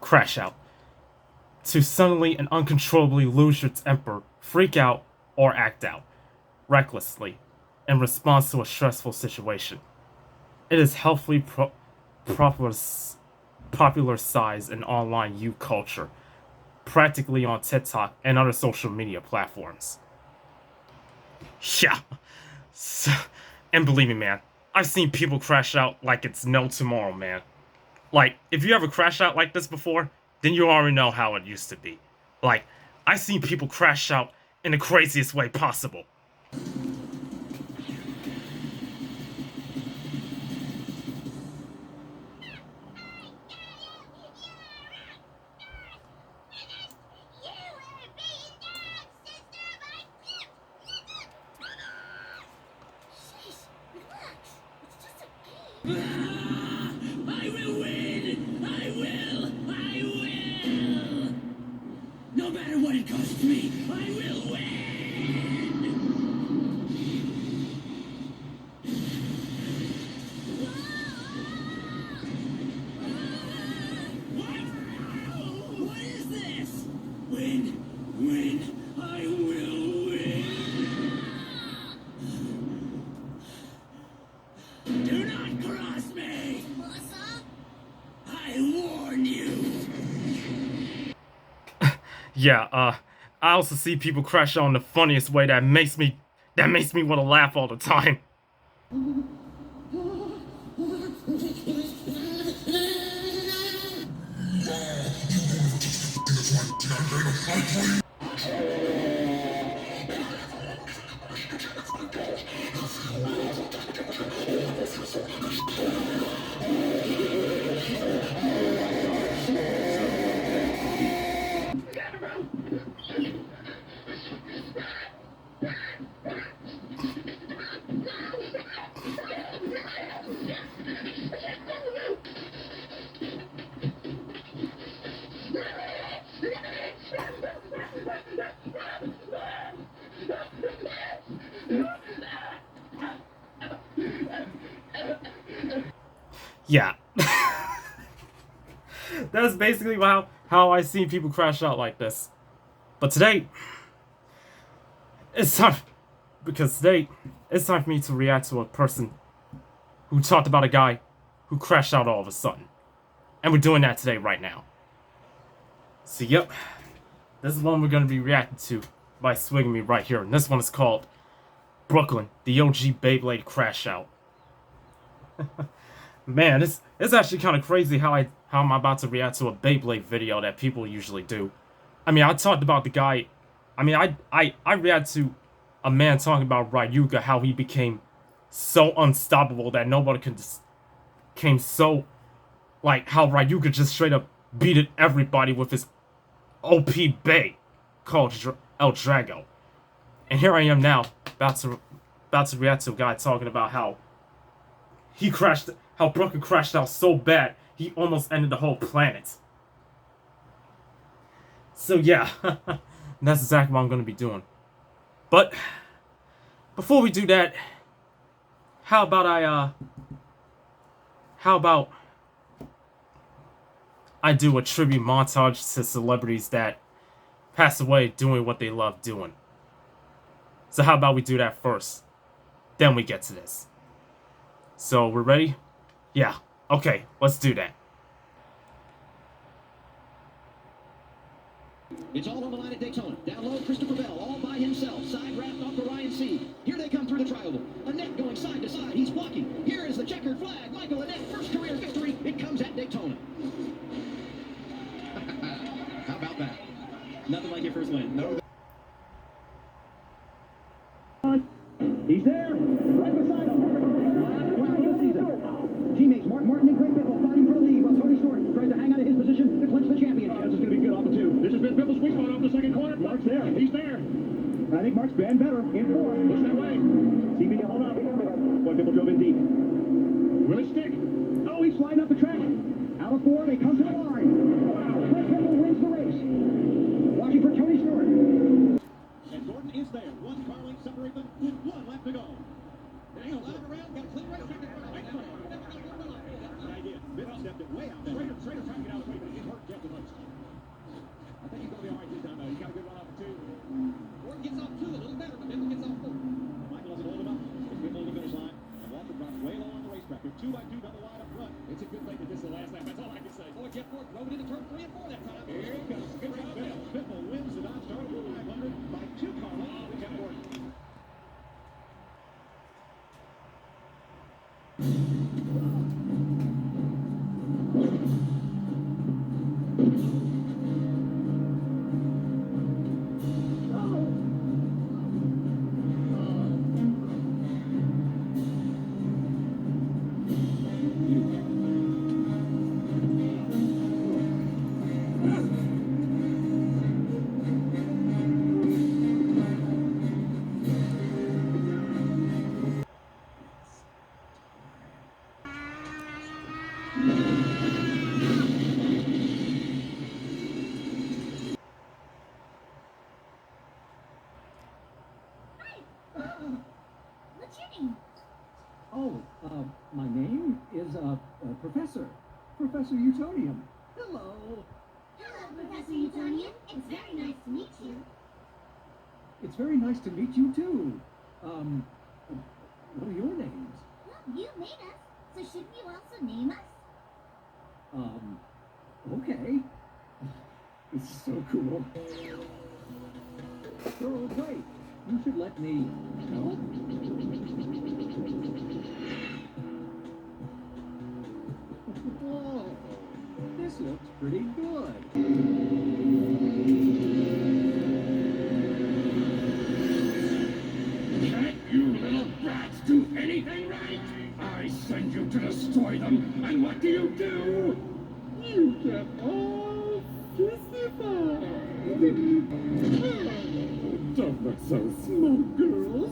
Crashout. To suddenly and uncontrollably lose your temper, freak out, or act out, recklessly, in response to a stressful situation. It is healthily popularized in online youth culture, practically on TikTok and other social media platforms. Yeah. So, and believe me, man, I've seen people crash out like it's no tomorrow, man. Like, if you ever crash out like this before, then you already know how it used to be. Like, I've seen people crash out in the craziest way possible. I will win! I will! No matter what it costs me, I will win! What is this? Win! I will win! Do not cross me! I warn you! Yeah, I also see people crash out in the funniest way that makes me want to laugh all the time. Yeah. That's basically how I see people crash out like this. But today, it's time for me to react to a person who talked about a guy who crashed out all of a sudden. And we're doing that today right now. So yep, this is one we're going to be reacting to by swinging me right here. And this one is called Brooklyn, the OG Beyblade Crashout. Man, it's actually kind of crazy how I'm about to react to a Beyblade video that people usually do. I mean, I talked about the guy. I mean, I react to a man talking about Ryuga, how he became so unstoppable that nobody came so, like, how Ryuga just straight up beated everybody with his OP Bay called El Drago. And here I am now, about to react to a guy talking about how Brooklyn crashed out so bad, he almost ended the whole planet. So yeah, that's exactly what I'm going to be doing. But before we do that, how about I do a tribute montage to celebrities that pass away doing what they love doing. So how about we do that first? Then we get to this. So, we're ready? Yeah. Okay, let's do that. It's all on the line at Daytona. Down low, Christopher Bell, all by himself. Side wrapped off the Ryan C. Here they come through the triangle. Annette going side to side. He's blocking. Here is the checkered flag. Michael Annette, first career victory. It comes at Daytona. How about that? Nothing like your first win. No. He's there. Right beside him. Teammates Martin and Greg Biffle fighting for the lead while Tony Stewart tries to hang on to his position to clinch the championship. This is going to be good off the two. This has been Biffle's sweet spot off the second corner. Mark's there. He's there. I think Mark's been better in fourth. Looks that way. TV hold up. Boy, Biffle drove in deep. Will it stick? Oh, he's flying up the track. Out of four, they come to the line. Wow. Greg Biffle wins the race. Watching for Tony Stewart. And Gordon is there. One car length separate them with one left to go. Hang on, loud around, got a clean right idea. Biff stepped it way out there. Schrader tried to get out of the way, but it hurt just as much. I think he's going to be all right this time, though. He's got a good run off the two. Gordon gets off two, a little better, but Bimble gets off four. Michael doesn't hold him up. It's Bimble to the finish line. And Walker drops way low on the racetrack. They're 2x2 double wide up front. It's a good thing that this is the last lap. That's all I can say. Boy, Jeff Gordon drove it into turn 3 and 4 that time. Here he comes. Good job, Bill. Bimble wins the Dodge Star 500 by 2 car lengths to Jeff Gordon. What's your name? Oh, my name is, Professor Utonium. Hello. Hello, Professor Utonium. It's very nice to meet you. It's very nice to meet you, too. What are your names? Well, you made us, so shouldn't you also name us? Okay. This is so cool. Oh, wait. You should let me help. Whoa. This looks pretty good. Can't you little brats do anything right? I send you to destroy them, and what do? You get all justified. Don't look so smug, girls.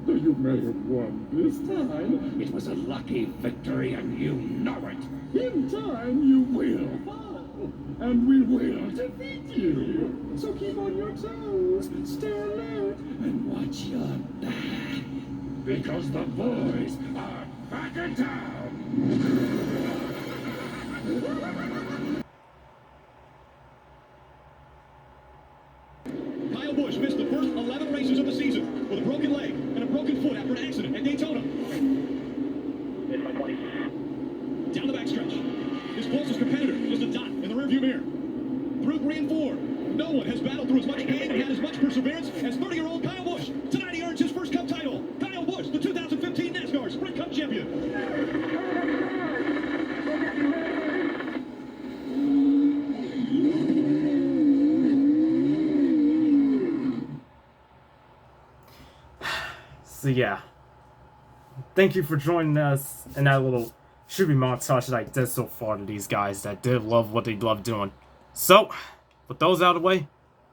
Though you may have won this time, it was a lucky victory, and you know it. In time, you will fall, and we will defeat you. So keep on your toes, stay alert, and watch your back. Because the boys are back in town. Kyle Busch missed the first 11 races of the season with a broken leg and a broken foot after an accident at Daytona. Down the backstretch. His closest competitor is the dot in the rearview mirror. Through 3 and 4, no one has battled through as much pain and had as much perseverance as 30-year-old Kyle Busch. Tonight he earns his first Cup title. Kyle Busch, the 2015 NASCAR Sprint Cup champion. So yeah, thank you for joining us in that little tribute montage that I did so far to these guys that did love what they love doing. So, with those out of the way,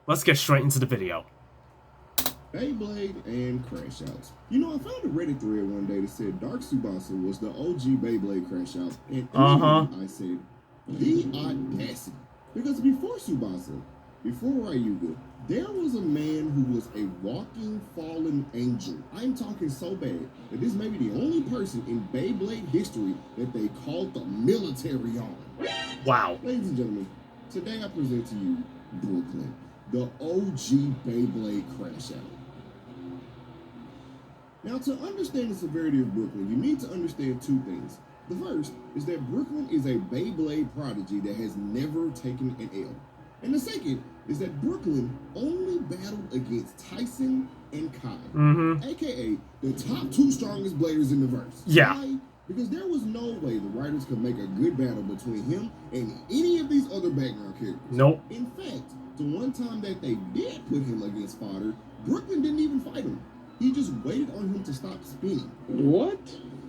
let's get straight into the video. Beyblade and Crashout. You know, I found a Reddit thread one day that said Dark Tsubasa was the OG Beyblade Crashout, and I said, the audacity. Because before Tsubasa, before Ryuga, there was a man who was a walking fallen angel. I'm talking so bad that this may be the only person in Beyblade history that they called the military on. Wow. Ladies and gentlemen, today I present to you Brooklyn, the OG Beyblade Crashout. Now, to understand the severity of Brooklyn, you need to understand two things. The first is that Brooklyn is a Beyblade prodigy that has never taken an L. And the second is that Brooklyn only battled against Tyson and Kai, aka the top 2 strongest bladers in the verse. Yeah. Why? Because there was no way the writers could make a good battle between him and any of these other background characters. Nope. In fact, the one time that they did put him against fodder, Brooklyn didn't even fight him. He just waited on him to stop spinning. What?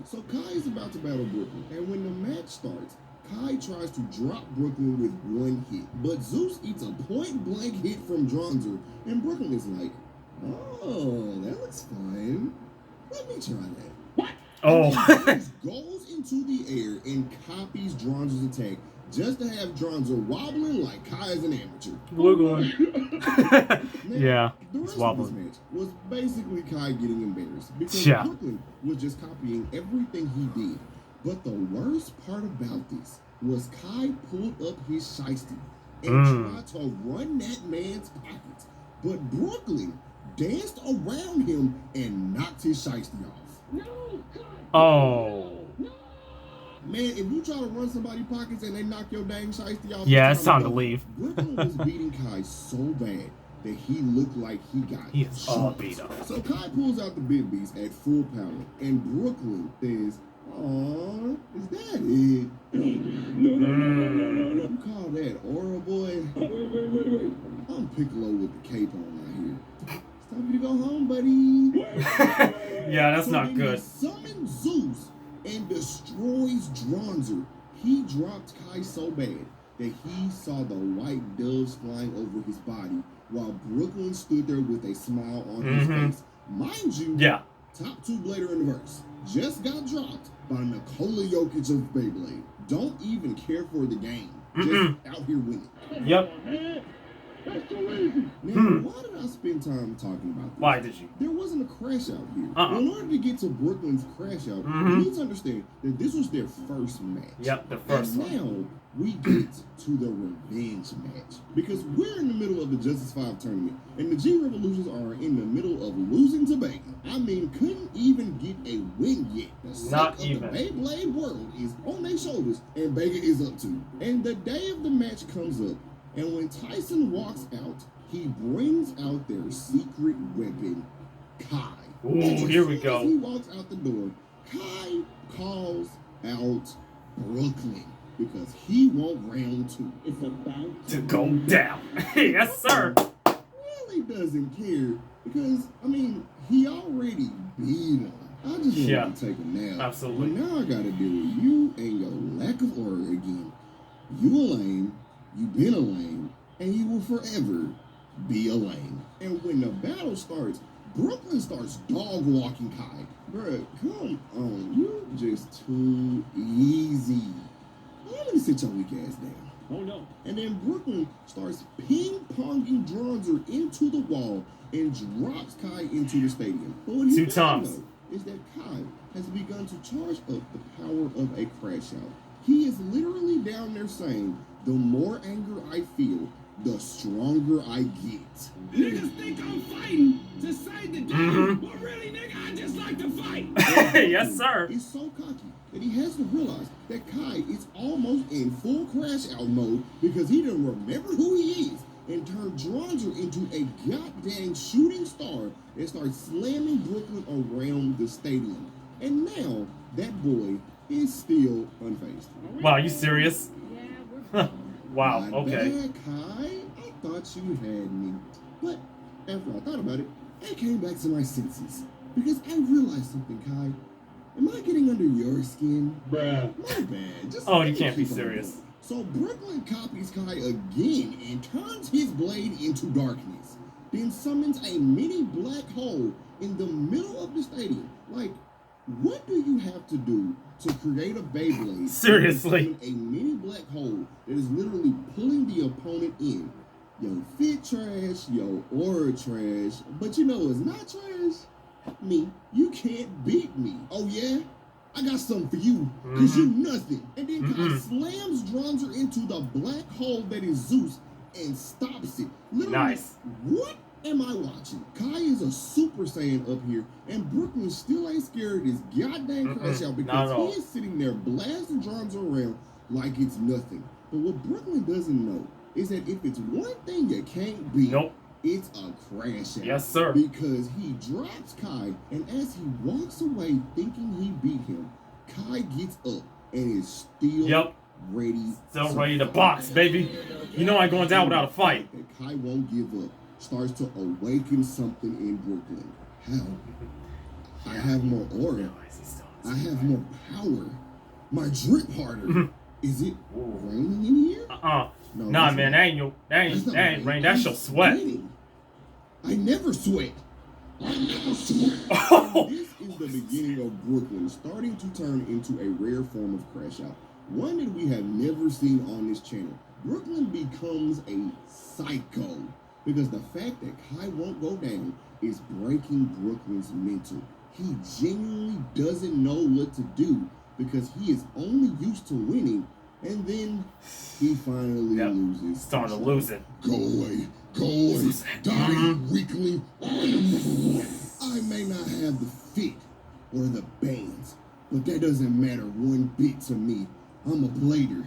So Kai is about to battle Brooklyn, and when the match starts, Kai tries to drop Brooklyn with one hit, but Zeus eats a point-blank hit from Dronzer, and Brooklyn is like, oh, that looks fine. Let me try that. What? Oh. He goes into the air and copies Dronzer's attack just to have Dronzer wobbling like Kai is an amateur. Wiggling. Now, Yeah, the it's rest of wobbling. this match was basically Kai getting embarrassed because Yeah. Brooklyn was just copying everything he did. But the worst part about this was Kai pulled up his shiesty and tried to run that man's pockets. But Brooklyn danced around him and knocked his shiesty off. No, God. Oh. No. Man, if you try to run somebody's pockets and they knock your dang shiesty off, Yeah, it's time to leave. Brooklyn was beating Kai so bad that he looked like he got He is all jumped. beat up. So Kai pulls out the big beast at full power, and Brooklyn says, "Aw, is that it? No. You call that aura, boy? Wait. I'm Piccolo with the cape on right here. It's time for you to go home, buddy." Yeah, that's So not then good. He summons Zeus and destroys Dronzer. He dropped Kai so bad that he saw the white doves flying over his body while Brooklyn stood there with a smile on his face. Mind you, Yeah. top two blader in the verse just got dropped by Nikola Jokic of Beyblade. Don't even care for the game. Just out here winning. Yep. That's too easy. Now, why did I spend time talking about this? Why did you? There wasn't a crash out here. In order to get to Brooklyn's crash out, you need to understand that this was their first match. Yep, the first and one. now we get to the revenge match. Because we're in the middle of the Justice 5 tournament, and the G Revolutions are in the middle of losing to Vega. I mean, couldn't even get a win yet. The sake Not of even. the Beyblade world is on their shoulders, and Vega is up too. And the day of the match comes up, and when Tyson walks out, he brings out their secret weapon, Kai. Ooh, And as here we soon go. as he walks out the door, Kai calls out Brooklyn because he want round two. It's about To go down. Yes, sir. Really doesn't care because, I mean, he already beat him. I just Yeah. want to take a nap. Absolutely. But now I got to deal with you and your lack of order again. You a lame, you been a lame, and you will forever be a lame. And when the battle starts, Brooklyn starts dog walking Kai. Bruh, come on, you just too easy. Let me sit your weak ass down. Oh no. And then Brooklyn starts ping-ponging Dronzer into the wall and drops Kai into the stadium. But what he Two doesn't times. know is that Kai has begun to charge up the power of a crash out. He is literally down there saying, the more anger I feel, the stronger I get. Niggas think I'm fighting to save the game, but really, nigga, I just like to fight. Yes, sir. He's so cocky that he has to realize that Kai is almost in full crash out mode because he didn't remember who he is and turned Dronzer into a goddamn shooting star and starts slamming Brooklyn around the stadium. And now that boy is still unfazed. Wow, you serious? Yeah, Wow, Not okay. bad, Kai. I thought you had me. But after I thought about it, I came back to my senses. Because I realized something, Kai. Am I getting under your skin? Bruh. My bad. Just Oh, let you me can't be keep on serious. going. So Brooklyn copies Kai again and turns his blade into darkness. Then summons a mini black hole in the middle of the stadium. Like, what do you have to do to create a Beyblade? Seriously. A mini black hole that is literally pulling the opponent in. Yo, fit trash, yo, aura trash, but you know what's not trash? Me. You can't beat me. Oh yeah? I got something for you, because you nothing. And then Kai slams Dronzer into the black hole that is Zeus and stops it. Literally, Nice. what am I watching? Kai is a Super Saiyan up here, and Brooklyn still ain't scared of this goddamn crash out not because at all. he is sitting there blasting Dronzer around like it's nothing. But what Brooklyn doesn't know is that if it's one thing you can't beat, Nope. it's a crash out. Yes, sir. Because he drops Kai, and as he walks away thinking he beat him, Kai gets up and is still Yep. ready. Still ready to box, baby. You know I ain't going down without a fight. That Kai won't give up starts to awaken something in Brooklyn. How? I have more aura. I have more power. My drip harder. Is it raining in here? No, that's man, not- that ain't rain. That's your sweat. sweating. I never sweat. I never sweat. Oh. This is the beginning of Brooklyn starting to turn into a rare form of crash out. One that we have never seen on this channel. Brooklyn becomes a psycho because the fact that Kai won't go down is breaking Brooklyn's mental. He genuinely doesn't know what to do because he is only used to winning And then he finally loses. Starting to lose it. Go away. Go away. Die, weakling. I may not have the fit or the bands, but that doesn't matter one bit to me. I'm a blader.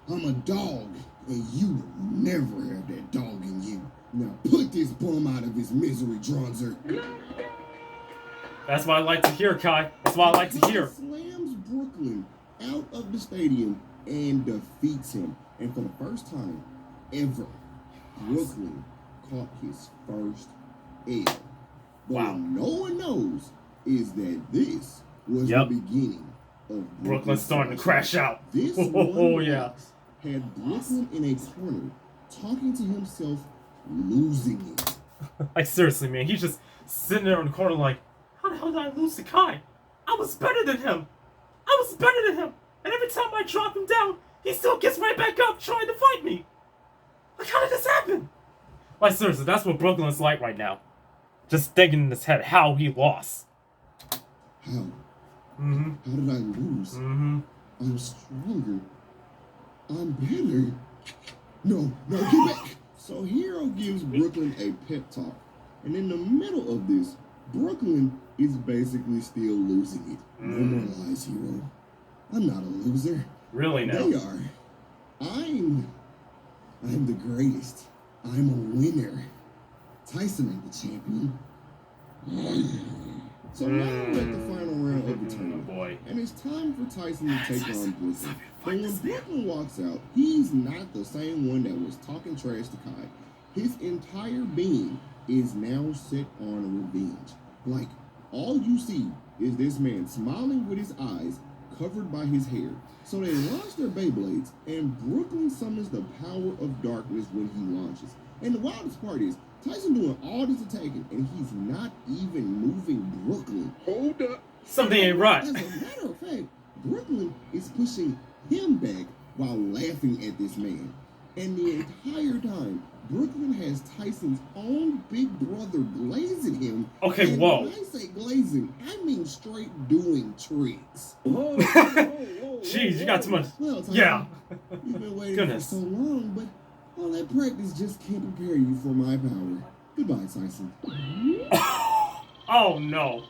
I'm a dog, and you will never have that dog in you. Now put this bum out of his misery, Dronzer. That's what I like to hear, Kai. That's what I like to hear. Slams Brooklyn out of the stadium and defeats him. And for the first time ever, Brooklyn caught his first L. But what no one knows is that this was the beginning of Brooklyn starting to crash out. This yeah. Had Brooklyn in a corner, talking to himself, losing it. Like, seriously, man. He's just sitting there in the corner like, how the hell did I lose to Kai? I was better than him. I was better than him. And every time I drop him down, he still gets right back up trying to fight me. Like, how did this happen? Like, seriously, that's what Brooklyn's like right now. Just thinking in his head how he lost. How? How did I lose? I'm stronger. I'm better. No, get back. So Hero gives Brooklyn a pep talk. And in the middle of this, Brooklyn is basically still losing it. No more lies, Hero. I'm not a loser. Really now? They are. I'm the greatest. I'm a winner. Tyson ain't the champion. So now we're at the final round of the tournament. And it's time for Tyson to take on Brooklyn. But when Brooklyn walks out, he's not the same one that was talking trash to Kai. His entire being is now set on revenge. Like, all you see is this man smiling with his eyes covered by his hair. So they launch their Beyblades, and Brooklyn summons the power of darkness when he launches. And the wildest part is, Tyson doing all this attacking, and he's not even moving Brooklyn. Hold up. Something ain't right. As a matter of fact, Brooklyn is pushing him back while laughing at this man. And the entire time, Brooklyn has Tyson's own big brother glazing him. Okay, and whoa. When I say glazing, I mean straight doing tricks. Jeez, you got too much. Well, Tyson, yeah. You've been waiting for so long, but all that practice just can't prepare you for my power. Goodbye, Tyson. Oh no.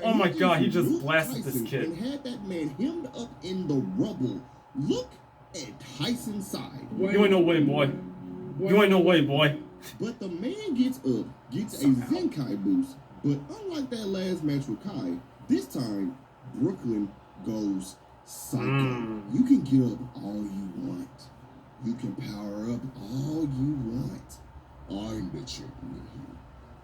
Oh my god, he just blasted this kid. And had that man hemmed up in the rubble. Look at Tyson's side. You ain't no way, boy. You ain't no way, boy. But the man gets up, gets a Zenkai boost. But unlike that last match with Kai, this time, Brooklyn goes psycho. You can get up all you want. You can power up all you want. I'm the champion here.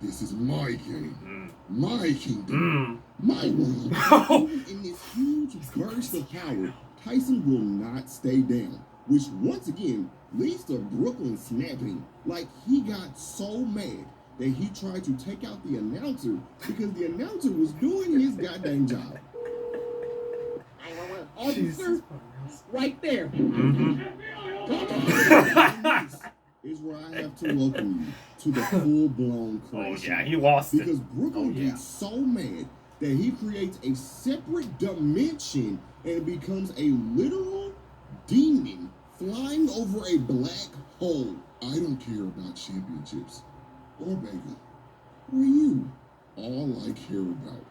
This is my game. My kingdom. My world. In this huge burst of power, Tyson will not stay down, which once again leads to Brooklyn snapping. Like he got so mad that he tried to take out the announcer because the announcer was doing his goddamn job. Officer, right there. Is where I have to welcome you to the full-blown crash. Oh yeah, he lost it. Because Brooklyn gets so mad that he creates a separate dimension and becomes a literal demon flying over a black hole. I don't care about championships or Vega or you. All I care about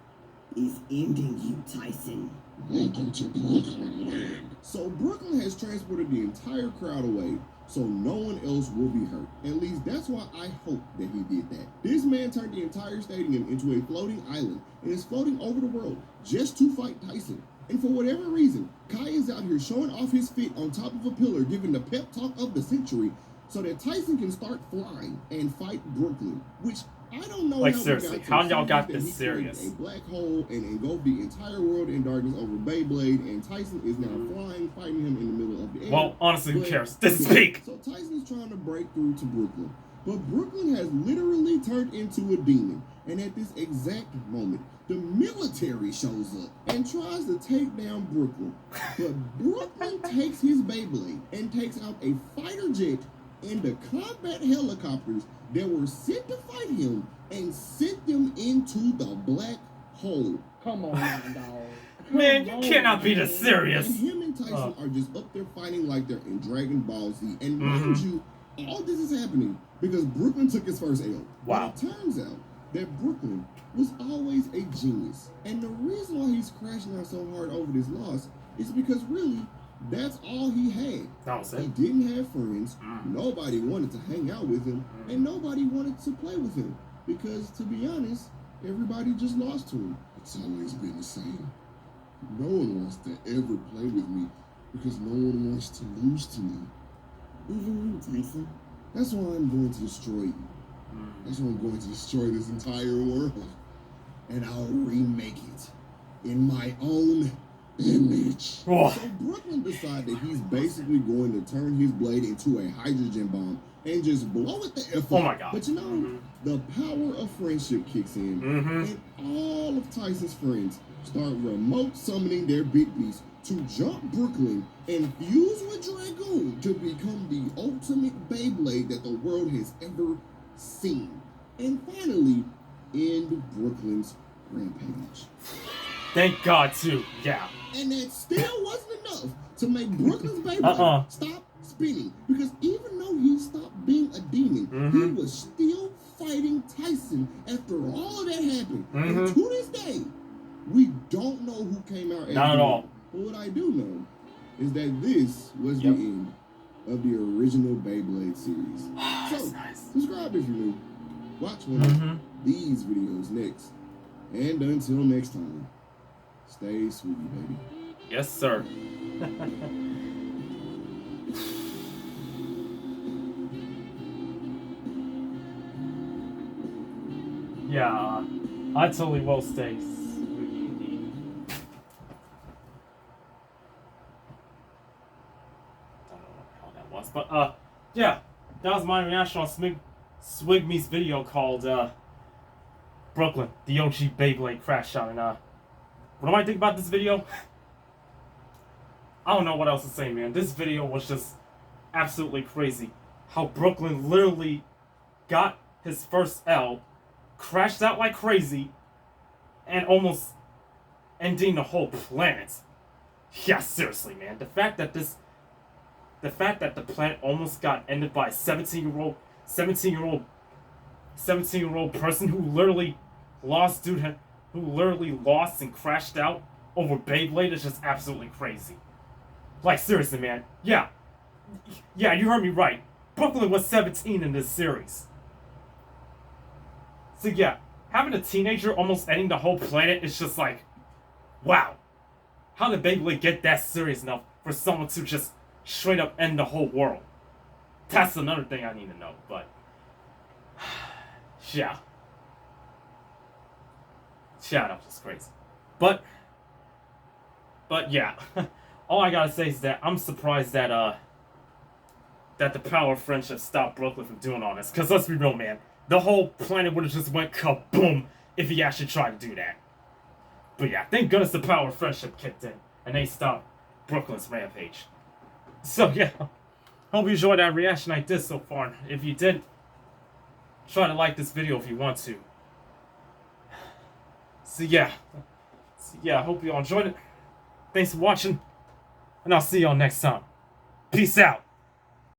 is ending you, Tyson. Welcome to Brooklyn land. So Brooklyn has transported the entire crowd away so no one else will be hurt. At least that's why I hope that he did that. This man turned the entire stadium into a floating island and is floating over the world just to fight Tyson. And for whatever reason, Kai is out here showing off his feet on top of a pillar, giving the pep talk of the century so that Tyson can start flying and fight Brooklyn, which I don't know. Like, seriously, how y'all got this serious? A black hole and engulfed the entire world in darkness over Beyblade, and Tyson is now flying, fighting him in the middle of the air. Well, honestly, who cares? This is peak. So Tyson's trying to break through to Brooklyn, but Brooklyn has literally turned into a demon. And at this exact moment, the military shows up and tries to take down Brooklyn. But Brooklyn takes his Beyblade and takes out a fighter jet and the combat helicopters that were sent to fight him and sent them into the black hole. Come on, dog. Man, you cannot be this serious. And him and Tyson are just up there fighting like they're in Dragon Ball Z. And mind you, all this is happening because Brooklyn took his first L. Wow. But it turns out that Brooklyn was always a genius. And the reason why he's crashing out so hard over this loss is because really, that's all he had. That was it. He didn't have friends. Nobody wanted to hang out with him. And nobody wanted to play with him. Because, to be honest, everybody just lost to him. It's always been the same. No one wants to ever play with me because no one wants to lose to me. Even you, Tyson. That's why I'm going to destroy you. That's why I'm going to destroy this entire world. And I'll remake it in my own image. Oh. So Brooklyn decided that he's basically going to turn his blade into a hydrogen bomb and just blow it the F up. Oh my God. But you know, the power of friendship kicks in, and all of Tyson's friends start remote summoning their big beasts to jump Brooklyn and fuse with Dragoon to become the ultimate Beyblade that the world has ever seen. And finally, end Brooklyn's rampage. Thank God, too. Yeah. And that still wasn't enough to make Brooklyn's Beyblade stop spinning. Because even though he stopped being a demon, he was still fighting Tyson after all of that happened. And to this day, we don't know who came out Not at all. But what I do know is that this was the end of the original Beyblade series. So, subscribe if you're new. Watch one of these videos next. And until next time, stay sweetie, baby. Yes, sir. Yeah, I totally will stay sweetie indeed. Don't know what the hell that was, but yeah, that was my reaction on Swigme's video called Brooklyn, the OG Beyblade Crashout. And what do I think about this video? I don't know what else to say, man. This video was just absolutely crazy. How Brooklyn literally got his first L, crashed out like crazy, and almost ending the whole planet. Yeah, seriously, man. The fact that the planet almost got ended by a 17-year-old person who literally lost and crashed out over Beyblade is just absolutely crazy. Like, seriously, man. Yeah, you heard me right. Brooklyn was 17 in this series. So yeah, having a teenager almost ending the whole planet is just like, wow. How did Beyblade get that serious enough for someone to just straight up end the whole world? That's another thing I need to know, but yeah. Shout out, just crazy. But yeah. All I gotta say is that I'm surprised that that the power of friendship stopped Brooklyn from doing all this. Cause let's be real, man. The whole planet would have just went kaboom if he actually tried to do that. But yeah, thank goodness the power of friendship kicked in and they stopped Brooklyn's rampage. So yeah, hope you enjoyed that reaction I did so far. If you did, try to like this video if you want to. So yeah, I hope you all enjoyed it. Thanks for watching, and I'll see y'all next time. Peace out.